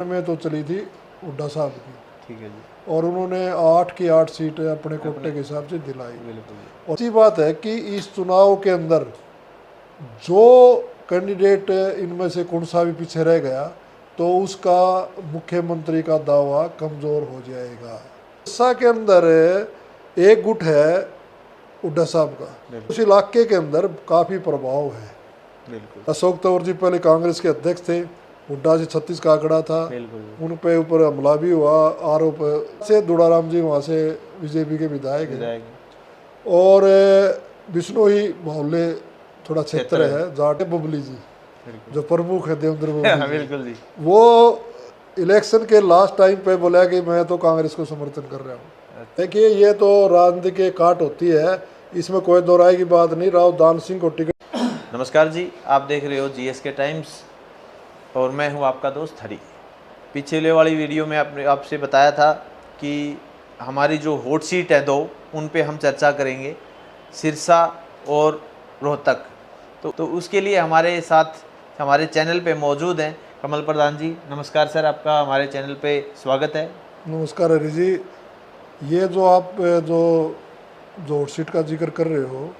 में तो चली थी हुड्डा साहब की, ठीक है जी। और उन्होंने 8 की 8 सीटें अपने कोटे के हिसाब से दिलाई। बिल्कुल जी। और अच्छी बात है कि इस चुनाव के अंदर जो कैंडिडेट इनमें से कौन सा भी पीछे रह गया तो उसका मुख्यमंत्री का दावा कमज़ोर हो जाएगा। सिरसा के अंदर एक गुट है हुड्डा साहब का, उस इलाके के अंदर काफ़ी प्रभाव है। बिल्कुल अशोक तंवर जी पहले कांग्रेस के अध्यक्ष थे, हुड्डा जी 36 का आंकड़ा था, बिल्कुल उन पे ऊपर हमला भी हुआ, आरोप से दुड़ाराम जी वहाँ से बीजेपी के विधायक हैं। विधायक और बिश्नोई मोहल्ले थोड़ा क्षेत्र है, जाटे बुबली जी जो प्रमुख है देवेंद्र बुबली जी, बिल्कुल जी। वो इलेक्शन के लास्ट टाइम पे बोला कि मैं तो कांग्रेस को समर्थन कर रहा हूँ। देखिए ये तो राजनीति की काट होती है, इसमें कोई दो राय की बात नहीं। राव दान सिंह को टिकट। नमस्कार जी, आप देख रहे हो जीएसके टाइम्स और मैं हूं आपका दोस्त हरी। पिछले वाली वीडियो में आपसे बताया था कि हमारी जो हॉट सीट है 2 उन पे हम चर्चा करेंगे, सिरसा और रोहतक। तो उसके लिए हमारे साथ हमारे चैनल पे मौजूद हैं कमल प्रधान जी। नमस्कार सर, आपका हमारे चैनल पे स्वागत है। नमस्कार हरी जी। ये जो आप जो हॉट सीट का जिक्र कर रहे हो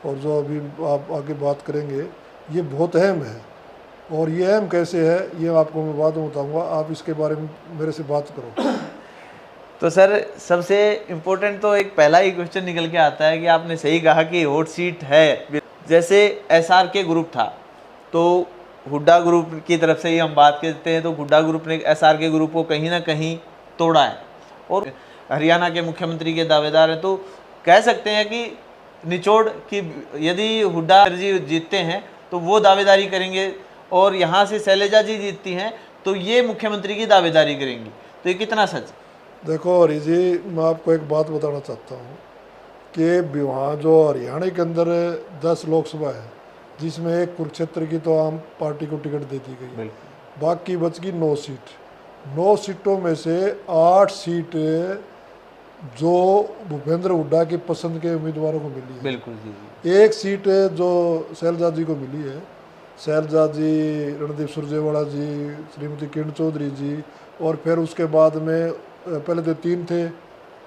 और जो अभी आप आगे बात करेंगे, ये बहुत अहम है। और ये अहम कैसे है ये आपको मैं बाद में बताऊंगा, आप इसके बारे में मेरे से बात करो। तो सर सबसे इम्पोर्टेंट तो एक पहला ही क्वेश्चन निकल के आता है कि आपने सही कहा कि हॉट सीट है। जैसे एसआरके ग्रुप था तो हुड्डा ग्रुप की तरफ से ही हम बात करते हैं, तो हुड्डा ग्रुप ने एसआरके ग्रुप को कहीं ना कहीं तोड़ा है और हरियाणा के मुख्यमंत्री के दावेदार हैं। तो कह सकते हैं कि निचोड़ कि यदि हुड्डा जी जीतते हैं तो वो दावेदारी करेंगे और यहाँ से शैलजा जी जीतती हैं तो ये मुख्यमंत्री की दावेदारी करेंगी। तो ये कितना सच? देखो हरी जी, मैं आपको एक बात बताना चाहता हूँ कि वहाँ जो हरियाणा के अंदर 10 लोकसभा है, जिसमें एक कुरुक्षेत्र की तो आम पार्टी को टिकट दे दी गई, बाकी बच गई 9 सीट। 9 सीटों में से 8 सीट जो भूपेंद्र हुड्डा की पसंद के उम्मीदवारों को मिली है। बिल्कुल जी। एक सीट जो शैलजा जी को मिली है, शैलजा जी, रणदीप सुरजेवाला जी, श्रीमती किरण चौधरी जी, और फिर उसके बाद में पहले तो 3 थे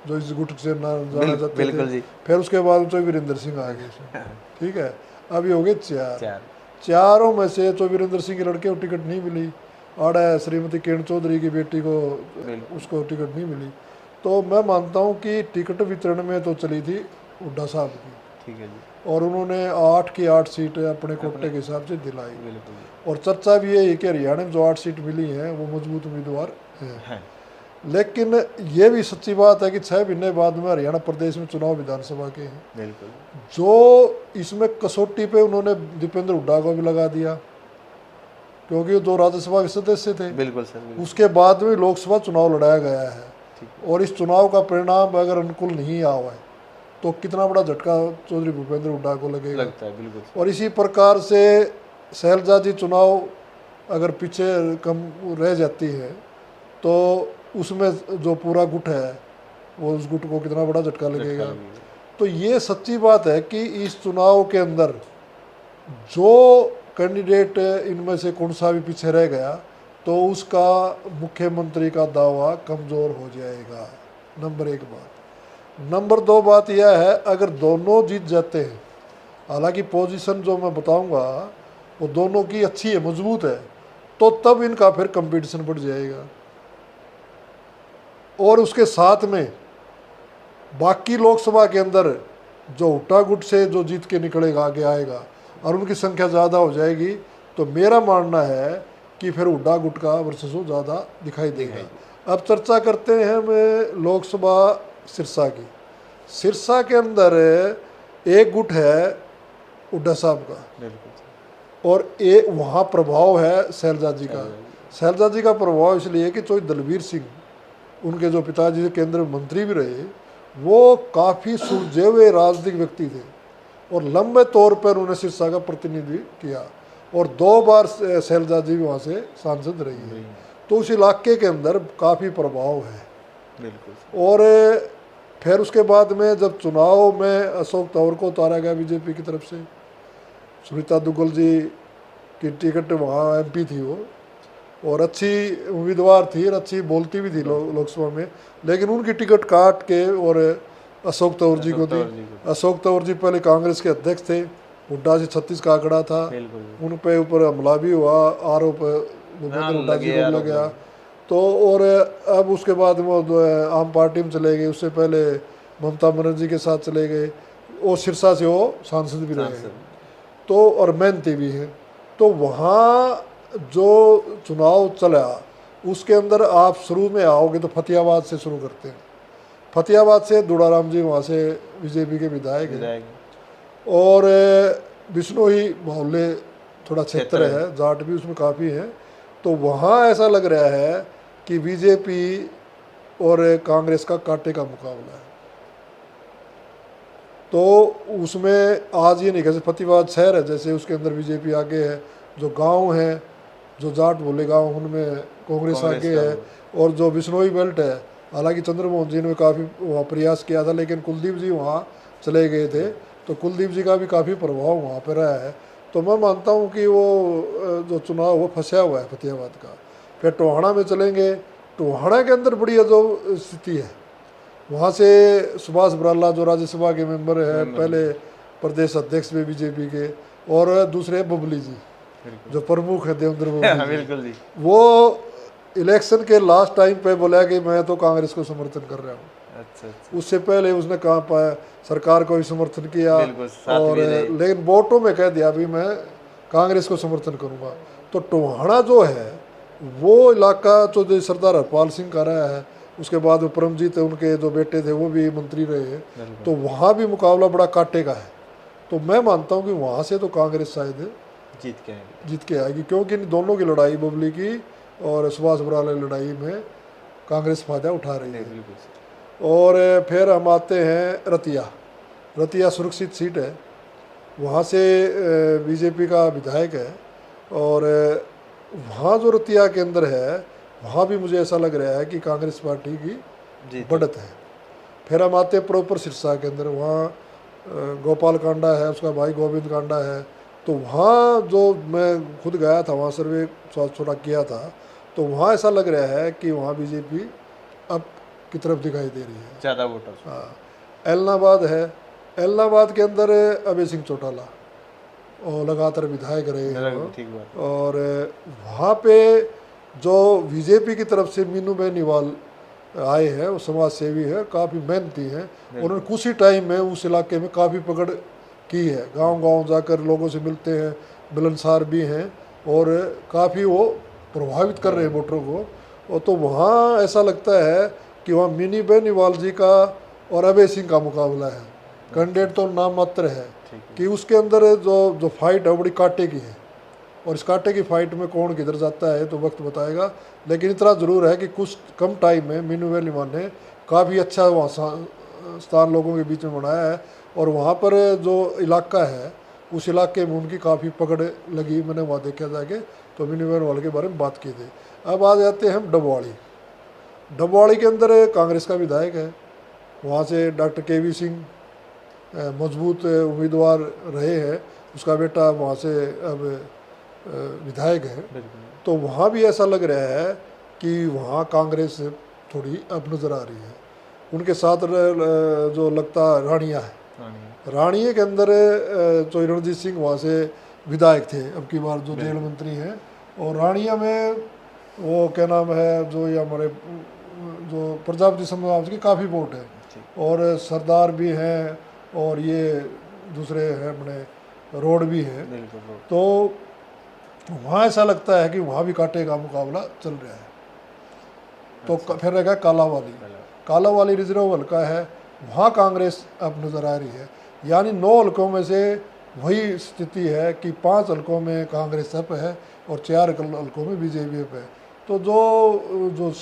जो इस गुट से जाना जाते थे, फिर उसके बाद तो वीरेंद्र सिंह आ गए। ठीक है, अभी हो गए 4। चारों में से तो वीरेंद्र सिंह के लड़के को टिकट नहीं मिली, और श्रीमती किरण चौधरी की बेटी को उसको टिकट नहीं मिली। तो मैं मानता हूँ कि टिकट वितरण में तो चली थी हुड्डा साहब की, ठीक है जी, और उन्होंने 8 की 8 सीट अपने कोटे के हिसाब से दिलाई। और चर्चा भी यही है कि हरियाणा में जो 8 सीट मिली हैं वो मजबूत उम्मीदवार हैं। लेकिन ये भी सच्ची बात है कि 6 महीने बाद में हरियाणा प्रदेश में चुनाव विधानसभा के हैं। बिल्कुल। जो इसमें कसौटी पे उन्होंने दीपेंद्र हुड्डा को भी लगा दिया, क्योंकि जो राज्यसभा के सदस्य थे। बिल्कुल सर। उसके बाद में लोकसभा चुनाव लड़ाया गया है, और इस चुनाव का परिणाम अगर अनुकूल नहीं आया है तो कितना बड़ा झटका चौधरी भूपेंद्र हुड्डा को लगेगा। लगता है, बिल्कुल। और इसी प्रकार से शैलजा जी चुनाव अगर पीछे कम रह जाती है तो उसमें जो पूरा गुट है वो उस गुट को कितना बड़ा झटका लगेगा। तो ये सच्ची बात है कि इस चुनाव के अंदर जो कैंडिडेट इनमें से कौन सा भी पीछे रह गया तो उसका मुख्यमंत्री का दावा कमज़ोर हो जाएगा। नंबर 1 बात। नंबर 2 बात यह है, अगर दोनों जीत जाते हैं, हालांकि पोजीशन जो मैं बताऊंगा वो दोनों की अच्छी है, मजबूत है, तो तब इनका फिर कंपटीशन बढ़ जाएगा। और उसके साथ में बाकी लोकसभा के अंदर जो हुड्डा गुट से जो जीत के निकलेगा, आगे आएगा, और उनकी संख्या ज़्यादा हो जाएगी, तो मेरा मानना है कि फिर हुड्डा गुट का वर्चस्व ज़्यादा दिखाई देगा। अब चर्चा करते हैं हम लोकसभा सिरसा की। सिरसा के अंदर एक गुट है हुड्डा साहब का, और एक वहाँ प्रभाव है शैलजा जी का। शैलजा जी का प्रभाव इसलिए कि जो दलबीर सिंह, उनके जो पिताजी केंद्र मंत्री भी रहे, वो काफ़ी सुलझे हुए राजनीतिक व्यक्ति थे और लंबे तौर पर उन्होंने सिरसा का प्रतिनिधि किया, और 2 बार शैलजा जी वहाँ से सांसद रही है। तो उस इलाके के अंदर काफ़ी प्रभाव है। बिल्कुल। और फिर उसके बाद में जब चुनाव में अशोक तंवर को उतारा गया बीजेपी की तरफ से, सुनीता दुग्गल जी की टिकट वहाँ MP थी वो, और अच्छी उम्मीदवार थी और अच्छी बोलती भी थी लोकसभा में, लेकिन उनकी टिकट काट के और अशोक तंवर जी को दी। अशोक तंवर जी पहले कांग्रेस के अध्यक्ष थे, हुड्डा से 36 का आंकड़ा था, उन पे ऊपर हमला भी हुआ, आरोप भूपेंद्र हुड्डा जी को लग गया। तो और अब उसके बाद वो आम पार्टी में चले गए, उससे पहले ममता बनर्जी के साथ चले गए, वो सिरसा से वो सांसद भी रहे हैं, तो और मेहनती भी हैं। तो वहाँ जो चुनाव चला उसके अंदर आप शुरू में आओगे तो फतेहाबाद से शुरू करते हैं। फतेहाबाद से दुड़ाराम जी वहाँ से बीजेपी के विधायक हैं, और बिश्नोई मोहल्ले थोड़ा क्षेत्र है, जाट भी उसमें काफ़ी है। तो वहाँ ऐसा लग रहा है कि बीजेपी और कांग्रेस का कांटे का मुकाबला है। तो उसमें आज ये नहीं कह सकते, फतेहाबाद शहर है जैसे, उसके अंदर बीजेपी आगे है, जो गांव है, जो जाट बोले गांव, उनमें कांग्रेस आगे है, और जो बिश्नोई बेल्ट है, हालांकि चंद्रमोहन जी ने काफ़ी वहाँ प्रयास किया था, लेकिन कुलदीप जी वहाँ चले गए थे, तो कुलदीप जी का भी काफ़ी प्रभाव वहाँ पर रहा है। तो मैं मानता हूँ कि वो जो चुनाव वो फंसा हुआ है फतेहाबाद का। फिर टोहाना में चलेंगे, टोहाना के अंदर बड़ी जो स्थिति है, वहाँ से सुभाष बराला जो राज्यसभा के मेंबर है, पहले प्रदेश अध्यक्ष भी बीजेपी के, और दूसरे बबली जी जो प्रमुख है देवेंद्र बबली जी, वो इलेक्शन के लास्ट टाइम पे बोला कि मैं तो कांग्रेस को समर्थन कर रहा हूँ। अच्छा। उससे पहले उसने कहा पाया सरकार को भी समर्थन किया, और लेकिन वोटों में कह दिया भी मैं कांग्रेस को समर्थन करूँगा। तो टोहाना जो है वो इलाका जो सरदार हरपाल सिंह का रहा है, उसके बाद वो परमजीत उनके जो बेटे थे वो भी मंत्री रहे हैं, तो वहाँ भी मुकाबला बड़ा कांटे का है। तो मैं मानता हूँ कि वहाँ से तो कांग्रेस शायद जीत के आएगी, क्योंकि इन दोनों की लड़ाई, बबली की और सुभाष बराला की लड़ाई में कांग्रेस फायदा उठा रही है। और फिर हम आते हैं रतिया सुरक्षित सीट है, वहाँ से बीजेपी का विधायक है, और वहाँ जो रतिया के अंदर है वहाँ भी मुझे ऐसा लग रहा है कि कांग्रेस पार्टी की बढ़त है। फिर हम आते हैं प्रॉपर सिरसा के अंदर, वहाँ गोपाल कांडा है, उसका भाई गोविंद कांडा है। तो वहाँ जो मैं खुद गया था, वहाँ सर्वे छोटा किया था, तो वहाँ ऐसा लग रहा है कि वहाँ बीजेपी अब की तरफ दिखाई दे रही है, ज़्यादा वोटर। हाँ, एलनाबाद है, एलनाबाद के अंदर अभय सिंह चौटाला और लगातार विधायक रहे हैं, और वहाँ पे जो बीजेपी की तरफ से मीनू बेनीवाल आए हैं, वो समाज सेवी है, काफ़ी मेहनती हैं, उन्होंने कुछ ही टाइम में उस इलाके में काफ़ी पकड़ की है, गांव-गांव जाकर लोगों से मिलते हैं, मिलनसार भी हैं, और काफ़ी वो प्रभावित कर रहे हैं वोटरों को। और तो वहाँ ऐसा लगता है कि वहाँ मिनी बेनीवाल जी का और अभय सिंह का मुकाबला है। कैंडिडेट तो नाम मात्र है कि उसके अंदर जो फाइट है बड़ी कांटे की है, और इस कांटे की फाइट में कौन किधर जाता है तो वक्त बताएगा। लेकिन इतना ज़रूर है कि कुछ कम टाइम में मीनू बेनीवाल ने काफ़ी अच्छा वहाँ स्थान लोगों के बीच में बनाया है, और वहाँ पर जो इलाका है उस इलाके में उनकी काफ़ी पकड़ लगी, मैंने वहाँ देखा जाके, तो मीनू बेनीवाल के बारे में बात की थी। अब आ जाते हैं हम डबवाड़ी के अंदर कांग्रेस का विधायक है, वहाँ से डॉक्टर केवी सिंह मजबूत उम्मीदवार रहे हैं, उसका बेटा वहाँ से अब विधायक है। तो वहाँ भी ऐसा लग रहा है कि वहाँ कांग्रेस थोड़ी अब नज़र आ रही है। उनके साथ जो लगता रानिया है, रानिया के अंदर जो रणजीत सिंह वहाँ से विधायक थे, अब की बार जो जेल मंत्री हैं, और रानिया में वो क्या नाम है, जो ये हमारे जो प्रजापति समाज की काफ़ी वोट है, और सरदार भी हैं, और ये दूसरे हैं अपने रोड भी है। तो वहाँ ऐसा लगता है कि वहाँ भी कांटे का मुकाबला चल रहा है। तो फिर रहेगा कालावाली रिजर्व हल्का है, वहाँ कांग्रेस अब नज़र आ रही है। यानी 9 हल्कों में से वही स्थिति है कि 5 हल्कों में कांग्रेस अप है और 4 हल्कों में बीजेपी अप है। तो जो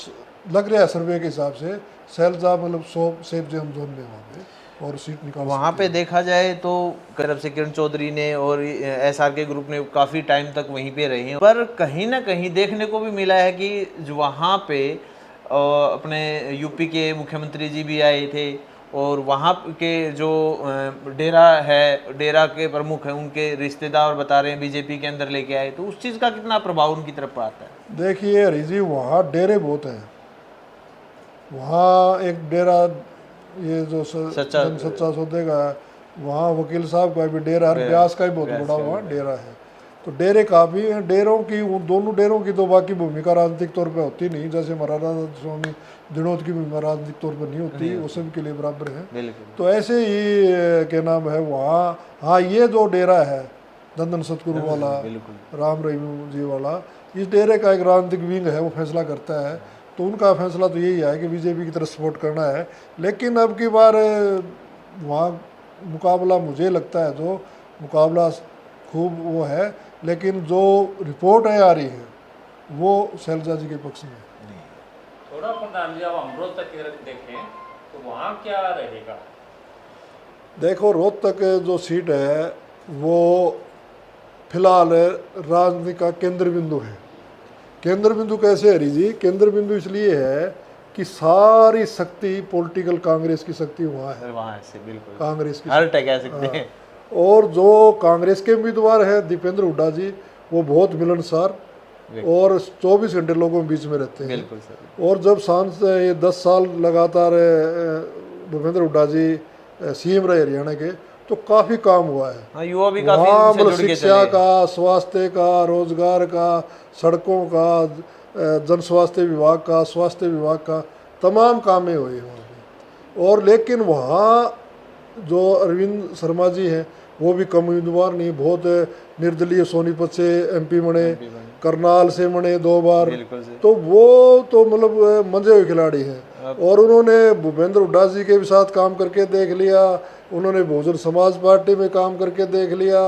लग रहा है सर्वे के हिसाब से सैलजा मतलब 100 सेफ जोन में वहाँ पे और सीट निकाल वहाँ पे देखा जाए तो तरफ से किरण चौधरी ने और एसआर के ग्रुप ने काफ़ी टाइम तक वहीं पे रहे हैं, पर कहीं ना कहीं देखने को भी मिला है कि जो वहाँ पे अपने यूपी के मुख्यमंत्री जी भी आए थे, और वहाँ के जो डेरा है, डेरा के प्रमुख हैं, उनके रिश्तेदार बता रहे हैं बीजेपी के अंदर लेके आए, तो उस चीज़ का कितना प्रभाव उनकी तरफ आता है? देखिए हरीजी, वहाँ डेरे बहुत हैं। वहाँ एक डेरा ये जो सच्चा सौदे का है, वहाँ वकील साहब का भी डेरा है, ब्यास का भी बहुत बड़ा वहाँ डेरा है। तो डेरे काफ़ी हैं। डेरों की, उन दोनों डेरों की तो बाकी भूमिका राजनीतिक तौर पे होती नहीं, जैसे महाराजा स्वामी दिनोद की भूमिका राजनीतिक तौर पर नहीं होती, वो सब के लिए बराबर है। तो ऐसे ही क्या नाम है वहाँ, हाँ ये जो डेरा है दंदन सतगुरु वाला, राम रहीम जी वाला, इस डेरे का एक राजनीतिक विंग है, वो फैसला करता है। तो उनका फैसला तो यही है कि बीजेपी की तरफ सपोर्ट करना है। लेकिन अब की बार वहाँ मुकाबला, मुझे लगता है जो मुकाबला खूब वो है, लेकिन जो रिपोर्टें आ रही हैं वो शैलजा जी के पक्ष में। थोड़ा प्रधान जी, अब हम रोहतक की तरफ देखें तो वहाँ क्या रहेगा? देखो रोहतक जो सीट है वो फिलहाल राजनीति का केंद्र बिंदु है। केंद्र बिंदु कैसे है हरी जी? केंद्र बिंदु इसलिए है कि सारी शक्ति पॉलिटिकल कांग्रेस की शक्ति वहाँ है, वहाँ से बिल्कुल कांग्रेस की हर कह सकते हैं। और जो कांग्रेस के उम्मीदवार है दीपेंद्र हुड्डा जी, वो बहुत मिलनसार और 24 घंटे लोगों के बीच में रहते हैं। बिल्कुल सर। और जब सांसद ये 10 साल लगातार भूपेंद्र हुड्डा जी सीएम रहे हरियाणा के, तो काफ़ी काम हुआ है। हाँ, युवा भी वहाँ काफी मतलब शिक्षा का, स्वास्थ्य का, रोजगार का, सड़कों का, जन स्वास्थ्य विभाग का, स्वास्थ्य विभाग का, तमाम कामें हुई वहाँ पे। और लेकिन वहाँ जो अरविंद शर्मा जी हैं वो भी कम उम्मीदवार नहीं, बहुत निर्दलीय सोनीपत से एमपी बने, करनाल से बने 2 बार। तो वो तो मतलब मंजे हुए खिलाड़ी हैं। और उन्होंने भूपेंद्र हुड्डा जी के भी साथ काम करके देख लिया, उन्होंने बहुजन समाज पार्टी में काम करके देख लिया,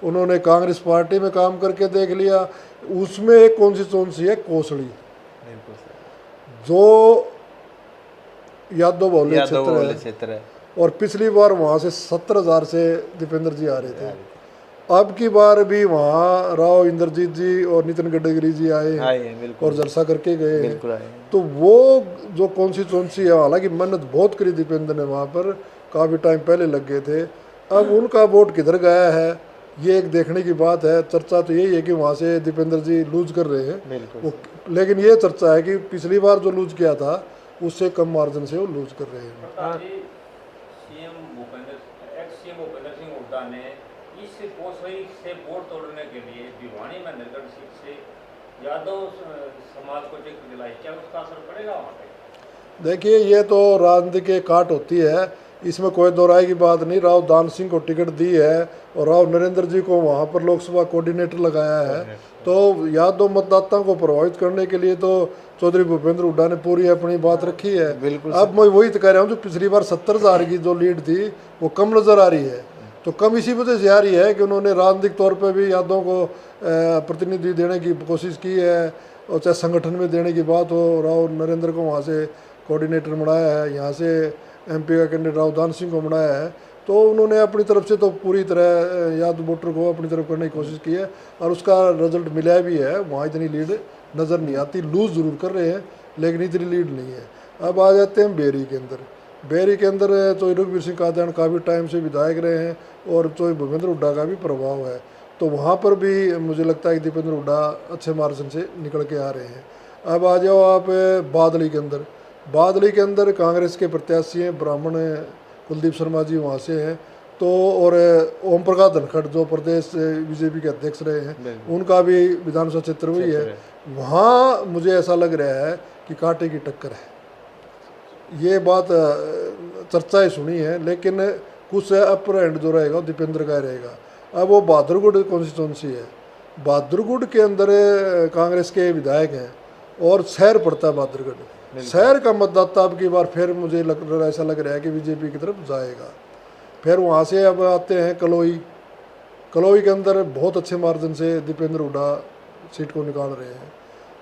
उन्होंने कांग्रेस पार्टी में काम करके देख लिया। उसमें एक कॉन्स्टिट्यूंसी है कोसड़ी, जो यादव बहुल्य क्षेत्र है। और पिछली बार वहाँ से 17,000 से दीपेंद्र जी आ रहे थे। अब की बार भी वहाँ राव इंद्रजीत जी और नितिन गडकरी जी आए हैं और जलसा करके गए हैं। तो वो जो कॉन्स्टिट्यूंसी है, हालांकि मेहनत बहुत करी दीपेंद्र ने वहाँ पर, काफ़ी टाइम पहले लग गए थे। अब उनका वोट किधर गया है ये एक देखने की बात है। चर्चा तो यही है कि वहाँ से दीपेंद्र जी लूज कर रहे हैं, लेकिन ये चर्चा है कि पिछली बार जो लूज किया था उससे कम मार्जिन से वो लूज कर रहे हैं। भूपेंद्र सिंह हुड्डा ने इस कोसड़ी से वोट तोड़ने के लिए भिवानी में नरगढ़ सीट से यादव समाज को टिकट दिलाई, क्या उसका असर पड़ेगा वहाँ पे? देखिए ये तो राजनीति के काट होती है, इसमें कोई दो राय की बात नहीं। राव दान सिंह को टिकट दी है और राव नरेंद्र जी को वहाँ पर लोकसभा कोऑर्डिनेटर लगाया है। तो यादव मतदाताओं को प्रभावित करने के लिए तो चौधरी भूपेंद्र हुड्डा ने पूरी अपनी बात रखी है। अब मैं वही तो कह रहा हूँ, जो पिछली बार 70,000 की जो लीड थी वो कम नज़र आ रही है। तो कम इसी वजह से आ रही है कि उन्होंने राजनीतिक तौर पर भी यादव को प्रतिनिधि देने की कोशिश की है, और चाहे संगठन में देने की बात हो, राव नरेंद्र को वहाँ से कोऑर्डिनेटर बनाया है, यहाँ से एमपी का कैंडिडेट राव दान सिंह को बनाया है। तो उन्होंने अपनी तरफ से तो पूरी तरह यादव वोटर को अपनी तरफ करने की कोशिश की है और उसका रिजल्ट मिला भी है। वहाँ इतनी लीड नज़र नहीं आती, लूज जरूर कर रहे हैं लेकिन इतनी लीड नहीं है। अब आ जाते हैं बेरी के अंदर। बेरी के अंदर तो रघुवीर सिंह कादियान काफ़ी टाइम से विधायक रहे हैं और तो भूपेंद्र हुड्डा का भी प्रभाव है। तो वहाँ पर भी मुझे लगता है कि दीपेंद्र हुड्डा अच्छे मार्जिन से निकल के आ रहे हैं। अब आ जाओ आप बादली के अंदर। बादली के अंदर कांग्रेस के प्रत्याशी हैं ब्राह्मण कुलदीप शर्मा जी वहाँ से हैं, तो और ओम प्रकाश धनखड़ जो प्रदेश बीजेपी के अध्यक्ष रहे हैं, उनका भी विधानसभा क्षेत्र वही है। वहाँ मुझे ऐसा लग रहा है कि कांटे की टक्कर है। ये बात चर्चाएं सुनी है, लेकिन कुछ अपर एंड जो रहेगा दीपेंद्र का रहेगा। अब वो बहादुरगढ़ कॉन्स्टिट्यूंसी है, बहादुरगढ़ के अंदर कांग्रेस के विधायक हैं और शहर पड़ता है बहादुरगढ़। शहर का मतदाता अब की बार फिर मुझे ऐसा लग रहा है कि बीजेपी की तरफ जाएगा। फिर वहाँ से अब आते हैं कलोई। कलोई के अंदर बहुत अच्छे मार्जिन से दीपेंद्र हुड्डा सीट को निकाल रहे हैं।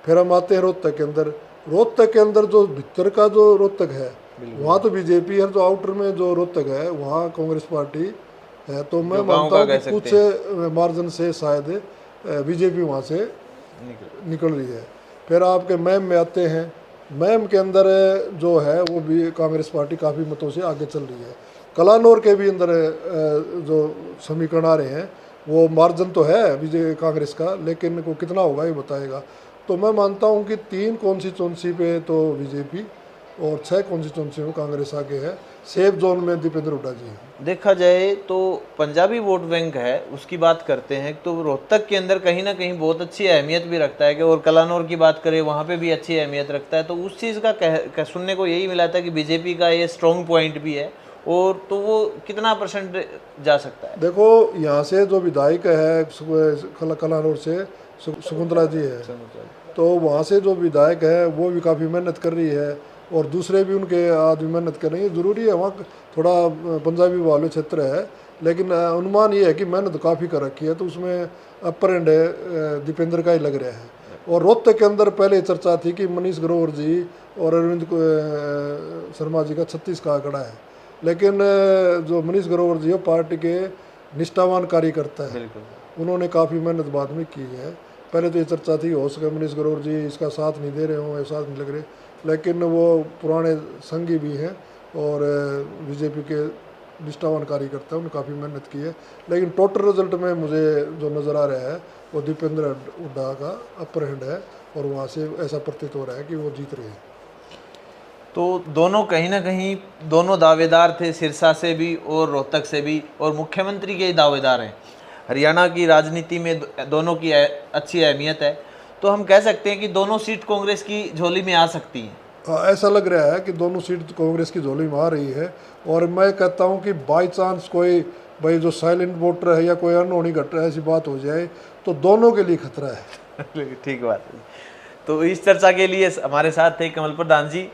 फिर हम आते हैं रोहतक के अंदर। रोहतक के अंदर जो भीतर का जो रोहतक है वहाँ तो बीजेपी है, जो आउटर में जो रोहतक है वहाँ कांग्रेस पार्टी है। तो मैं मानता हूँ कि कुछ मार्जिन से शायद बीजेपी वहाँ से निकल रही है। फिर आपके मैम में आते हैं मैम के अंदर जो है वो भी कांग्रेस पार्टी काफ़ी मतों से आगे चल रही है। कलानौर के भी अंदर जो समीकरण आ रहे हैं वो मार्जिन तो है विजय कांग्रेस का, लेकिन वो कितना होगा ये बताएगा। तो मैं मानता हूँ कि 3 कॉन्स्टिट्यूंसी पे तो बीजेपी और 6 कॉन्स्टिट्यूंसी में कांग्रेस आगे है। सेफ जोन में दीपेंद्र हुड्डा जी हैं। देखा जाए तो पंजाबी वोट बैंक है, उसकी बात करते हैं तो रोहतक के अंदर कहीं ना कहीं बहुत अच्छी अहमियत भी रखता है कि, और कलानौर की बात करें वहाँ पे भी अच्छी अहमियत रखता है। तो उस चीज़ का सुनने को यही मिला था कि बीजेपी का ये स्ट्रॉन्ग पॉइंट भी है, और तो वो कितना % जा सकता है? देखो यहाँ से जो विधायक है कलानौर से शकुंतला जी है, तो वहाँ से जो विधायक है वो भी काफ़ी मेहनत कर रही है और दूसरे भी उनके आदमी मेहनत कर रहे हैं। ज़रूरी है वहाँ थोड़ा पंजाबी वाले क्षेत्र है, लेकिन अनुमान ये है कि मेहनत काफ़ी कर रखी है, तो उसमें अपर एंड दीपेंद्र का ही लग रहा है। और रोहतक के अंदर पहले चर्चा थी कि मनीष ग्रोवर जी और अरविंद शर्मा जी का 36 का आंकड़ा है, लेकिन जो मनीष ग्रोवर जी है पार्टी के निष्ठावान कार्यकर्ता है, उन्होंने काफ़ी मेहनत बाद में की है। पहले तो ये चर्चा थी हो सके मनीष ग्रोवर जी इसका साथ नहीं दे रहे हों, ऐसा नहीं लग रहे, लेकिन वो पुराने संगी भी हैं और बीजेपी के निष्ठावान कार्यकर्ता उन्होंने काफ़ी मेहनत की है। लेकिन टोटल रिजल्ट में मुझे जो नज़र आ रहा है वो दीपेंद्र हुड्डा का अपर हैंड है और वहाँ से ऐसा प्रतीत हो रहा है कि वो जीत रहे हैं। तो दोनों कहीं ना कहीं दोनों दावेदार थे, सिरसा से भी और रोहतक से भी, और मुख्यमंत्री के ही दावेदार हैं। हरियाणा की राजनीति में दोनों की अच्छी अहमियत है, तो हम कह सकते हैं कि दोनों सीट कांग्रेस की झोली में आ सकती हैं। ऐसा लग रहा है कि दोनों सीट कांग्रेस की झोली में आ रही है, और मैं कहता हूं कि बाय चांस कोई भाई जो साइलेंट वोटर है या कोई अनहोनी घट रहा है ऐसी बात हो जाए तो दोनों के लिए खतरा है। ठीक बात है। तो इस चर्चा के लिए हमारे साथ थे कमल प्रधान जी।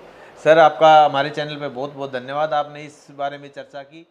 सर, आपका हमारे चैनल पे बहुत बहुत धन्यवाद, आपने इस बारे में चर्चा की।